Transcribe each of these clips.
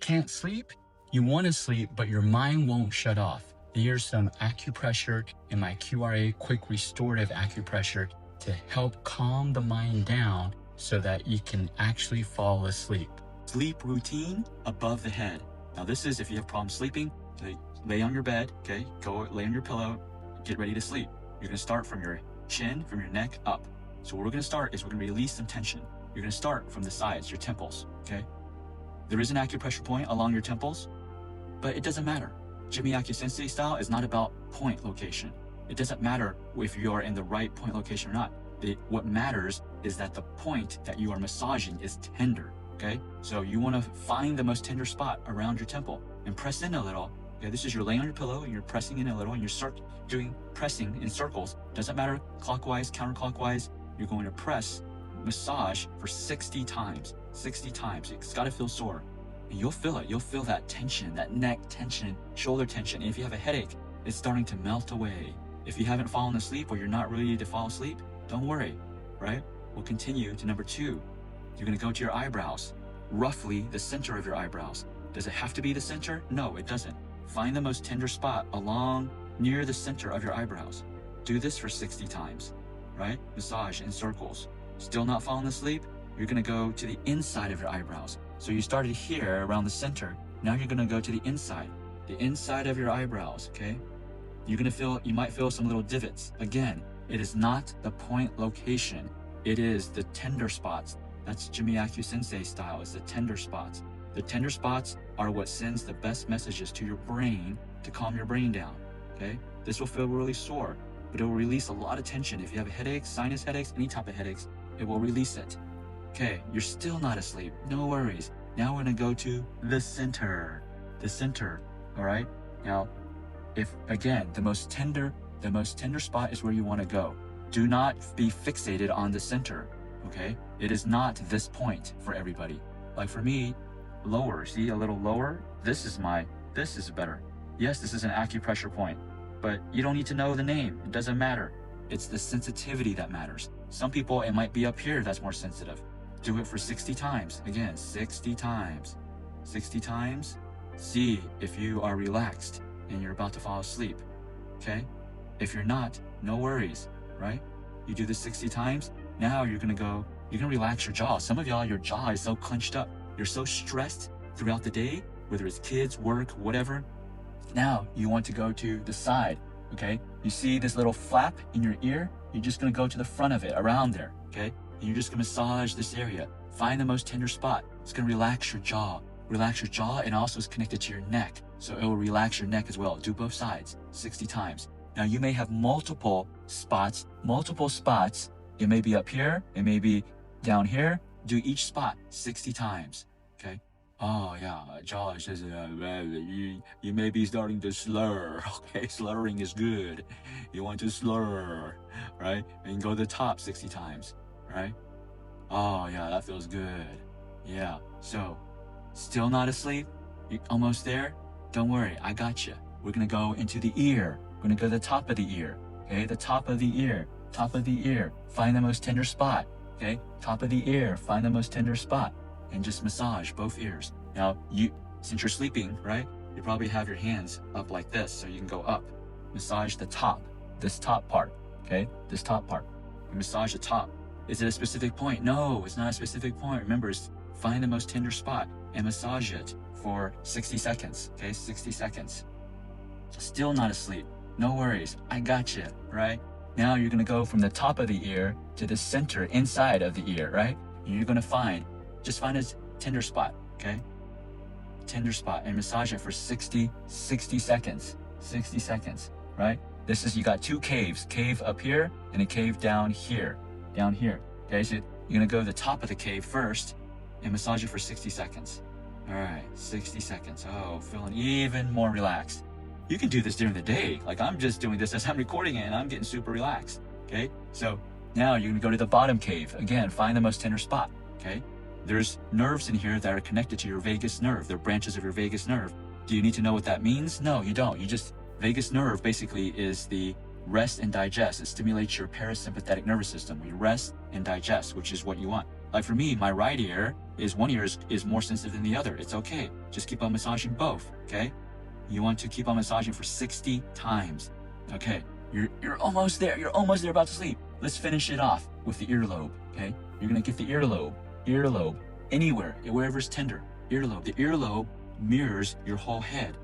can't sleep, you want to sleep, but your mind won't shut off. Here's some acupressure in my QRA, quick restorative acupressure, to help calm the mind down so that you can actually fall asleep. Sleep routine above the head. Now this is if you have problems sleeping, lay on your bed, okay? Go lay on your pillow, get ready to sleep. You're gonna start from your chin, from your neck up. So what we're gonna start is we're gonna release some tension. You're gonna start from the sides, your temples, okay? There is an acupressure point along your temples, but it doesn't matter. Jimmy Acu Sensei style is not about point location. It doesn't matter if you are in the right point location or not. What matters is that the point that you are massaging is tender, okay? So you wanna find the most tender spot around your temple and press in a little. Okay, this is you're laying on your pillow and you're pressing in a little and you're doing pressing in circles. Doesn't matter clockwise, counterclockwise. You're going to press, massage for 60 times. 60 times. It's got to feel sore. And you'll feel it. You'll feel that tension, that neck tension, shoulder tension. And if you have a headache, it's starting to melt away. If you haven't fallen asleep or you're not ready to fall asleep, don't worry, right? We'll continue to number 2. You're going to go to your eyebrows, roughly the center of your eyebrows. Does it have to be the center? No, it doesn't. Find the most tender spot along near the center of your eyebrows. Do this for 60 times, right? Massage in circles. Still not falling asleep? You're gonna go to the inside of your eyebrows. So you started here around the center. Now you're gonna go to the inside of your eyebrows, okay? You might feel some little divots. Again, it is not the point location. It is the tender spots. That's Jimmy Acu Sensei style, it's the tender spots. The tender spots are what sends the best messages to your brain to calm your brain down, okay? This will feel really sore, but it will release a lot of tension. If you have headaches, sinus headaches, any type of headaches, it will release it. Okay, you're still not asleep, no worries. Now we're gonna go to the center, all right? Now, if again, the most tender spot is where you wanna go. Do not be fixated on the center, okay? It is not this point for everybody. Like for me, lower, see, a little lower. This is better. Yes, this is an acupressure point, but you don't need to know the name. It doesn't matter. It's the sensitivity that matters. Some people, it might be up here that's more sensitive. Do it for 60 times. Again, 60 times. 60 times. See if you are relaxed and you're about to fall asleep, okay? If you're not, no worries, right? You do this 60 times. Now you're gonna relax your jaw. Some of y'all, your jaw is so clenched up. You're so stressed throughout the day, whether it's kids, work, whatever. Now you want to go to the side, okay? You see this little flap in your ear? You're just gonna go to the front of it, around there, okay? And you're just gonna massage this area. Find the most tender spot. It's gonna relax your jaw. Relax your jaw, and also is connected to your neck. So it will relax your neck as well. Do both sides, 60 times. Now you may have multiple spots. It may be up here, it may be down here. Do each spot 60 times, okay? Oh yeah, Josh says, you may be starting to slur, okay? Slurring is good. You want to slur, right? And go to the top 60 times, right? Oh yeah, that feels good. Yeah, so, still not asleep? You almost there? Don't worry, I got you. We're gonna go into the ear. We're gonna go to the top of the ear, okay? The top of the ear, find the most tender spot. Okay, top of the ear, find the most tender spot and just massage both ears. Now, since you're sleeping, right, you probably have your hands up like this, so you can go up. Massage the top, this top part, okay, this top part. You massage the top. Is it a specific point? No, it's not a specific point. Remember, find the most tender spot and massage it for 60 seconds, okay, 60 seconds. Still not asleep, no worries, I got you, right? Now you're gonna go from the top of the ear to the center inside of the ear, right? And you're gonna just find a tender spot, okay? Tender spot, and massage it for 60 seconds, 60 seconds, right? You got 2 caves, cave up here and a cave down here, okay? So you're gonna go to the top of the cave first and massage it for 60 seconds. All right, 60 seconds. Oh, feeling even more relaxed. You can do this during the day. Like I'm just doing this as I'm recording it and I'm getting super relaxed, okay? So now you're gonna go to the bottom cave. Again, find the most tender spot, okay? There's nerves in here that are connected to your vagus nerve. They're branches of your vagus nerve. Do you need to know what that means? No, you don't. Vagus nerve basically is the rest and digest. It stimulates your parasympathetic nervous system. We rest and digest, which is what you want. Like for me, my right ear is one ear is more sensitive than the other. It's okay. Just keep on massaging both, okay? You want to keep on massaging for 60 times. Okay, you're almost there. You're almost there about to sleep. Let's finish it off with the earlobe, okay? You're gonna get the earlobe, anywhere, wherever's tender. Earlobe. The earlobe mirrors your whole head.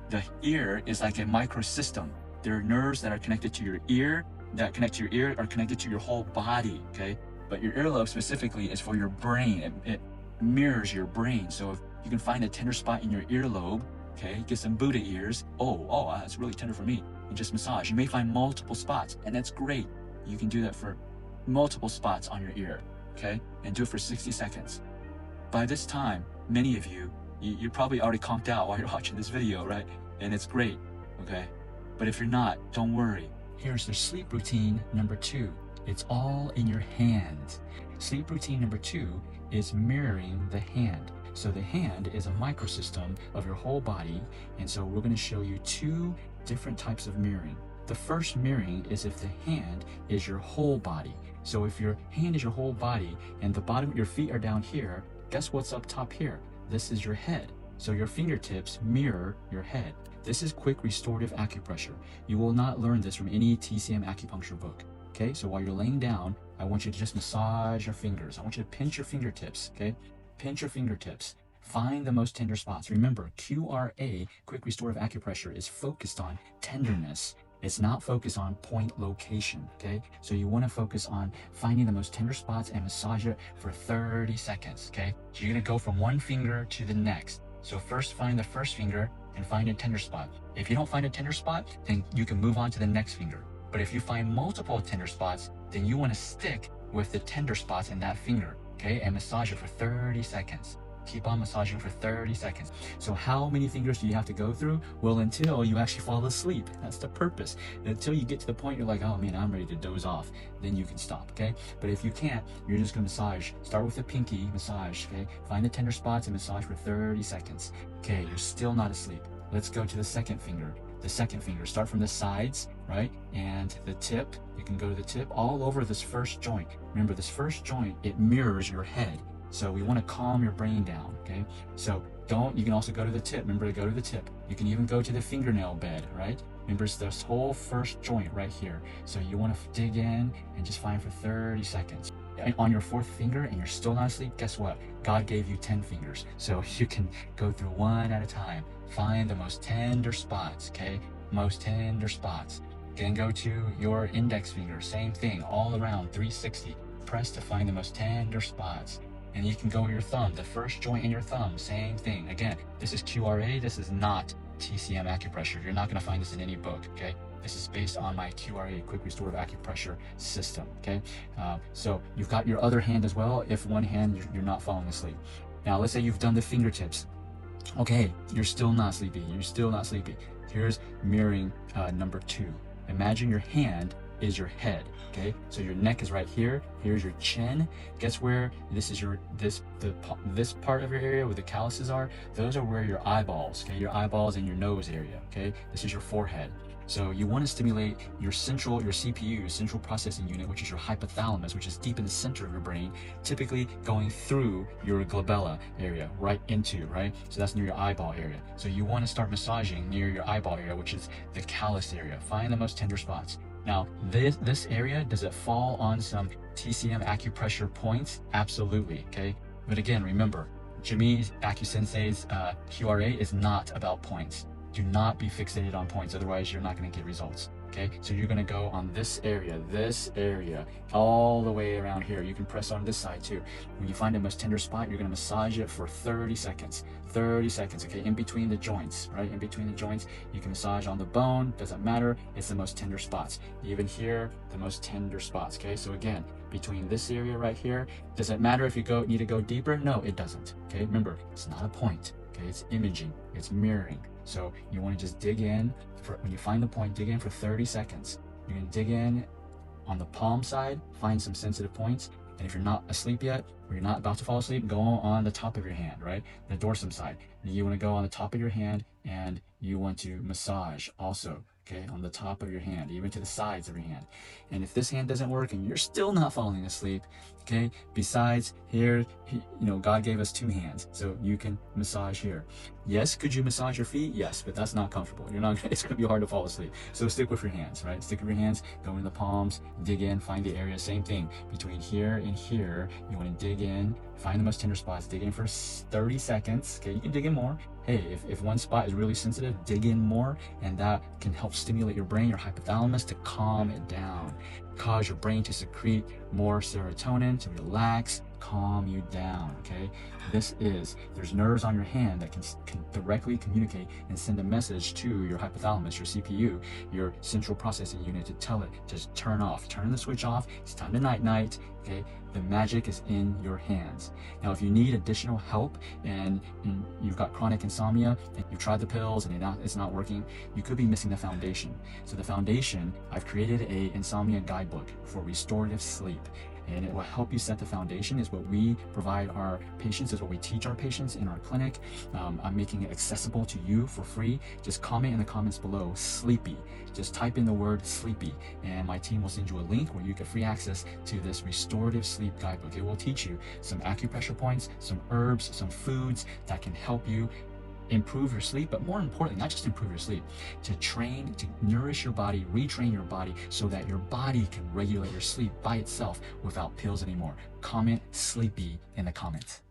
The ear is like a microsystem. There are nerves that are connected to your ear, that connect to your ear are connected to your whole body, okay? But your earlobe specifically is for your brain. It mirrors your brain. So if you can find a tender spot in your earlobe, okay, get some Buddha ears. Oh, that's really tender for me. And just massage. You may find multiple spots, and that's great. You can do that for multiple spots on your ear, okay? And do it for 60 seconds. By this time, many of you're probably already conked out while you're watching this video, right? And it's great, okay? But if you're not, don't worry. Here's the sleep routine number 2. It's all in your hand. Sleep routine number 2 is mirroring the hand. So the hand is a microsystem of your whole body, and so we're going to show you 2 different types of mirroring. The first mirroring is if the hand is your whole body. So if your hand is your whole body and the bottom of your feet are down here, guess what's up top here? This is your head. So your fingertips mirror your head. This is quick restorative acupressure. You will not learn this from any TCM acupuncture book. Okay, so while you're laying down, I want you to just massage your fingers. I want you to pinch your fingertips, okay? Pinch your fingertips. Find the most tender spots. Remember, QRA, quick restorative acupressure, is focused on tenderness. It's not focused on point location, okay? So you want to focus on finding the most tender spots and massage it for 30 seconds, okay? So you're going to go from one finger to the next. So first find the first finger and find a tender spot. If you don't find a tender spot, then you can move on to the next finger. But if you find multiple tender spots, then you want to stick with the tender spots in that finger, okay? And massage it for 30 seconds. Keep on massaging for 30 seconds. So how many fingers do you have to go through? Well, until you actually fall asleep. That's the purpose. Until you get to the point you're like, oh man, I'm ready to doze off. Then you can stop, okay? But if you can't, you're just gonna massage. Start with the pinky massage, okay? Find the tender spots and massage for 30 seconds. Okay, you're still not asleep. Let's go to the second finger. The second finger, start from the sides, right? And the tip, you can go to the tip all over this first joint. Remember, this first joint, it mirrors your head. So we want to calm your brain down, okay? So you can also go to the tip. Remember to go to the tip. You can even go to the fingernail bed, right? Remember, it's this whole first joint right here. So you want to dig in and just find for 30 seconds. And on your 4th finger and you're still not asleep, guess what? God gave you 10 fingers. So you can go through one at a time. Find the most tender spots, okay? Most tender spots. Then go to your index finger, same thing, all around 360. Press to find the most tender spots. And you can go with your thumb, the first joint in your thumb, same thing. Again, this is QRA, this is not TCM acupressure. You're not gonna find this in any book, okay? This is based on my QRA, quick restorative acupressure system, okay? So you've got your other hand as well, if one hand you're not falling asleep. Now, let's say you've done the fingertips. Okay, you're still not sleepy, Here's mirroring number 2. Imagine your hand is your head, okay? So your neck is right here. Here's your chin. Guess where this is this part of your area where the calluses are? Those are where your eyeballs, okay? Your eyeballs and your nose area, okay? This is your forehead. So you want to stimulate your CPU, central processing unit, which is your hypothalamus, which is deep in the center of your brain, typically going through your glabella area, right? So that's near your eyeball area. So you want to start massaging near your eyeball area, which is the callus area. Find the most tender spots. Now, this area, does it fall on some TCM acupressure points? Absolutely, okay? But again, remember, Jimmy Acu Sensei's QRA is not about points. Do not be fixated on points, otherwise you're not going to get results, okay? So you're going to go on this area, all the way around here. You can press on this side too. When you find the most tender spot, you're going to massage it for 30 seconds. 30 seconds, okay? In between the joints, right? In between the joints, you can massage on the bone, doesn't matter. It's the most tender spots. Even here, the most tender spots, okay? So again, between this area right here, does it matter if you need to go deeper? No, it doesn't, okay? Remember, it's not a point, okay? It's imaging, it's mirroring. So you want to just dig in, when you find the point, dig in for 30 seconds. You're going to dig in on the palm side, find some sensitive points, and if you're not asleep yet, or you're not about to fall asleep, go on the top of your hand, right? The dorsum side. And you want to go on the top of your hand, and you want to massage also, okay, on the top of your hand, even to the sides of your hand. And if this hand doesn't work and you're still not falling asleep, okay, besides here, God gave us 2 hands, so you can massage here. Yes, could you massage your feet? Yes, but that's not comfortable. It's gonna be hard to fall asleep. So stick with your hands, right? Stick with your hands, go in the palms, dig in, find the area, same thing. Between here and here, you wanna dig in, find the most tender spots, dig in for 30 seconds, okay? You can dig in more. Hey, if one spot is really sensitive, dig in more, and that can help stimulate your brain, your hypothalamus, to calm it down, cause your brain to secrete more serotonin, to relax, calm you down, okay? There's nerves on your hand that can directly communicate and send a message to your hypothalamus, your CPU, your central processing unit, to tell it to turn off, turn the switch off, it's time to night-night, okay? The magic is in your hands. Now, if you need additional help and you've got chronic insomnia and you've tried the pills and it's not working, you could be missing the foundation. So the foundation, I've created a insomnia guidebook for restorative sleep, and it will help you set the foundation. Is what we provide our patients, is what we teach our patients in our clinic. I'm making it accessible to you for free. Just comment in the comments below, sleepy. Just type in the word sleepy, and my team will send you a link where you get free access to this restorative sleep guidebook. It will teach you some acupressure points, some herbs, some foods that can help you improve your sleep, but more importantly, not just improve your sleep, to nourish your body, retrain your body so that your body can regulate your sleep by itself without pills anymore. Comment sleepy in the comments.